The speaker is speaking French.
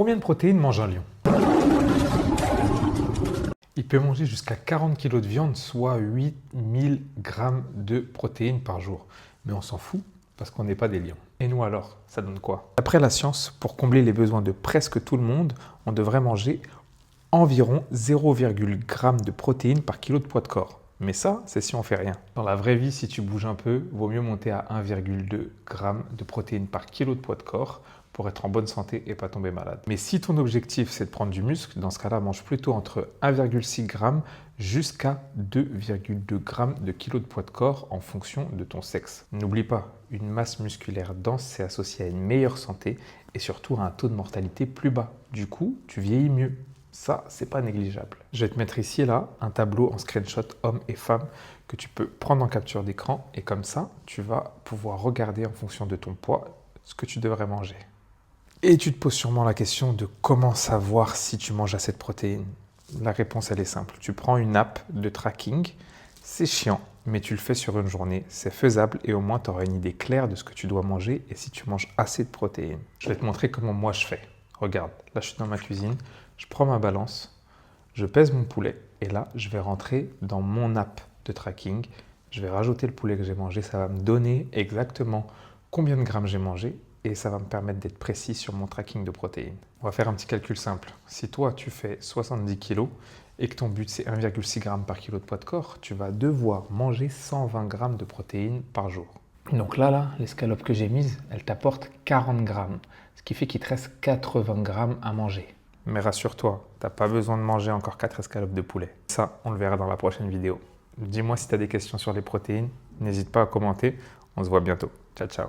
Combien de protéines mange un lion? Il peut manger jusqu'à 40 kg de viande, soit 8000 grammes de protéines par jour. Mais on s'en fout parce qu'on n'est pas des lions. Et nous alors, ça donne quoi? D'après la science, pour combler les besoins de presque tout le monde, on devrait manger environ 0,1 g de protéines par kilo de poids de corps. Mais ça, c'est si on fait rien. Dans la vraie vie, si tu bouges un peu, vaut mieux monter à 1,2 g de protéines par kilo de poids de corps pour être en bonne santé et pas tomber malade. Mais si ton objectif c'est de prendre du muscle, dans ce cas-là, mange plutôt entre 1,6 g jusqu'à 2,2 g de kilo de poids de corps en fonction de ton sexe. N'oublie pas, une masse musculaire dense c'est associé à une meilleure santé et surtout à un taux de mortalité plus bas. Du coup, tu vieillis mieux. Ça, c'est pas négligeable. Je vais te mettre ici là un tableau en screenshot hommes et femmes que tu peux prendre en capture d'écran et comme ça, tu vas pouvoir regarder en fonction de ton poids ce que tu devrais manger. Et tu te poses sûrement la question de comment savoir si tu manges assez de protéines. La réponse, elle est simple. Tu prends une app de tracking, c'est chiant, mais tu le fais sur une journée, c'est faisable et au moins tu auras une idée claire de ce que tu dois manger et si tu manges assez de protéines. Je vais te montrer comment moi je fais. Regarde, là je suis dans ma cuisine, je prends ma balance, je pèse mon poulet et là je vais rentrer dans mon app de tracking, je vais rajouter le poulet que j'ai mangé, ça va me donner exactement combien de grammes j'ai mangé et ça va me permettre d'être précis sur mon tracking de protéines. On va faire un petit calcul simple. Si toi tu fais 70 kg et que ton but c'est 1,6 g par kilo de poids de corps, tu vas devoir manger 120 g de protéines par jour. Donc là, l'escalope que j'ai mise, elle t'apporte 40 grammes, ce qui fait qu'il te reste 80 grammes à manger. Mais rassure-toi, tu n'as pas besoin de manger encore 4 escalopes de poulet. Ça, on le verra dans la prochaine vidéo. Dis-moi si tu as des questions sur les protéines, n'hésite pas à commenter. On se voit bientôt. Ciao, ciao.